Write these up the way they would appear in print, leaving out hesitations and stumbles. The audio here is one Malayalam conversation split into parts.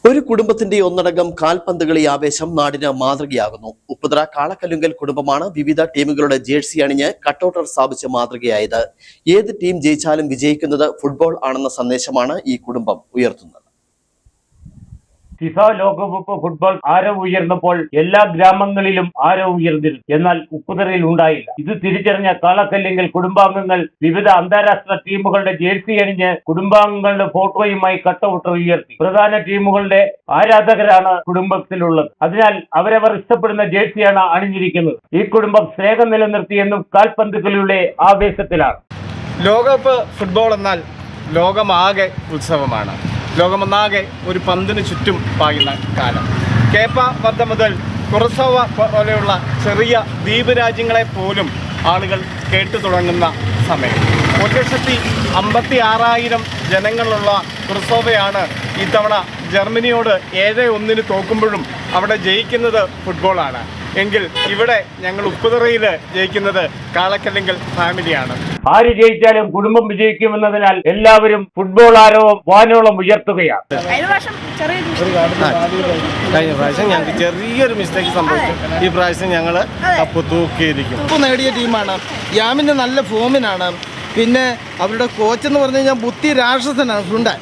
ഒരു കുടുംബത്തിന്റെ ഒന്നടങ്കം കാൽപന്തുകളി ആവേശം നാടിന് മാതൃകയാകുന്നു. ഉപ്പുതറ കാളക്കല്ലുങ്കൽ കുടുംബമാണ് വിവിധ ടീമുകളുടെ ജേഴ്സി അണിഞ്ഞ് കട്ടൗട്ടർ സ്ഥാപിച്ച് മാതൃകയായത്. ഏത് ടീം ജയിച്ചാലും വിജയിക്കുന്നത് ഫുട്ബോൾ ആണെന്ന സന്ദേശമാണ് ഈ കുടുംബം ഉയർത്തുന്നത്. ഫിഫ ലോകകപ്പ് ഫുട്ബോൾ ആരവ് ഉയർന്നപ്പോൾ എല്ലാ ഗ്രാമങ്ങളിലും ആരവ് ഉയർന്നിരുന്നു. എന്നാൽ ഉപ്പുതറയിൽ ഉണ്ടായില്ല. ഇത് തിരിച്ചറിഞ്ഞ കാളക്കല്ലുങ്കൽ കുടുംബാംഗങ്ങൾ വിവിധ അന്താരാഷ്ട്ര ടീമുകളുടെ ജേഴ്സി അണിഞ്ഞ് കുടുംബാംഗങ്ങളുടെ ഫോട്ടോയുമായി കട്ടൗട്ടർ ഉയർത്തി. പ്രധാന ടീമുകളുടെ ആരാധകരാണ് കുടുംബത്തിലുള്ളത്. അതിനാൽ അവരവർ ഇഷ്ടപ്പെടുന്ന ജേഴ്സിയാണ് അണിഞ്ഞിരിക്കുന്നത്. ഈ കുടുംബം സ്നേഹം നിലനിർത്തിയെന്നും കാൽപന്തുകളിയുടെ ആവേശത്തിലാണ്. ലോകകപ്പ് ഫുട്ബോൾ എന്നാൽ ലോകമാകെ ഉത്സവമാണ്. ലോകമൊന്നാകെ ഒരു പന്തിന് ചുറ്റും പായുന്ന കാലം. കേപ്പ വർദ്ധ മുതൽ കുറസോവ പോലെയുള്ള ചെറിയ ദ്വീപ് രാജ്യങ്ങളെ പോലും ആളുകൾ കേട്ടു തുടങ്ങുന്ന സമയം. 1,56,000 ജനങ്ങളുള്ള കുറസോവയാണ് ഇത്തവണ ജർമ്മനിയോട് 7-1 തോക്കുമ്പോഴും അവിടെ ജയിക്കുന്നത് ഫുട്ബോളാണ്. എങ്കിൽ ഇവിടെ ഞങ്ങൾ ഉപ്പുതറയിൽ ജയിക്കുന്നത് കാളക്കല്ലുങ്കൽ ഫാമിലിയാണ്. ആര് ജയിച്ചാലും കുടുംബം വിജയിക്കുമെന്നതിനാൽ എല്ലാവരും ഫുട്ബോൾ ആരവം വാനോളം ഉയർത്തുകയാണ്. കഴിഞ്ഞ പ്രാവശ്യം ഞങ്ങൾക്ക് ചെറിയൊരു മിസ്റ്റേക്ക് സംഭവിച്ചു. ഈ പ്രാവശ്യം ഞങ്ങൾ കപ്പ് തൂക്കിയിരിക്കും. കപ്പ് നേടിയ ടീമാണ്. യാമിൻ്റെ നല്ല ഫോമിനാണ്. പിന്നെ അവരുടെ കോച്ച് എന്ന് പറഞ്ഞു കഴിഞ്ഞാൽ ബുദ്ധി രാക്ഷസനാണ് ഫ്ലുണ്ടാൻ.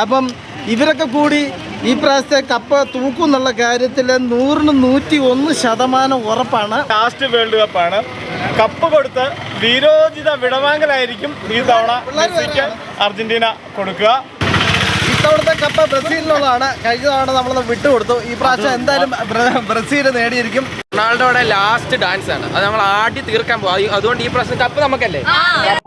അപ്പം ഇവരൊക്കെ കൂടി ഈ പ്രാവശ്യത്തെ കപ്പ് തൂക്കും എന്നുള്ള കാര്യത്തിൽ 100-101% ഉറപ്പാണ്. ലാസ്റ്റ് വേൾഡ് കപ്പാണ്. കപ്പ് കൊടുത്ത് വീരോചിത വിടവാങ്ങലായിരിക്കും ഈ തവണ മെസ്സിക്ക് അർജന്റീന കൊടുക്കുക. ഇത്തവണത്തെ കപ്പ് ബ്രസീലിനുള്ളതാണ്. കഴിഞ്ഞ തവണ നമ്മളത് വിട്ടുകൊടുത്തു. ഈ പ്രാവശ്യം എന്തായാലും ബ്രസീൽ നേടിയിരിക്കും. റൊണാൾഡോയുടെ ലാസ്റ്റ് ഡാൻസ് ആണ്. അത് നമ്മൾ ആടി തീർക്കാൻ പോകും. അതുകൊണ്ട് ഈ പ്രാവശ്യം കപ്പ് നമുക്കല്ലേ.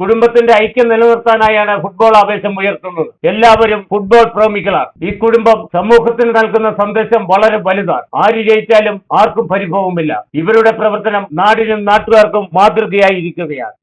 കുടുംബത്തിന്റെ ഐക്യം നിലനിർത്താനായാണ് ഫുട്ബോൾ ആവേശം ഉയർത്തുന്നത്. എല്ലാവരും ഫുട്ബോൾ പ്രേമികളാണ്. ഈ കുടുംബം സമൂഹത്തിന് നൽകുന്ന സന്ദേശം വളരെ വലുതാണ്. ആര് ജയിച്ചാലും ആർക്കും പരിഭവമില്ല. ഇവരുടെ പ്രവർത്തനം നാടിനും നാട്ടുകാർക്കും മാതൃകയായിരിക്കുകയാണ്.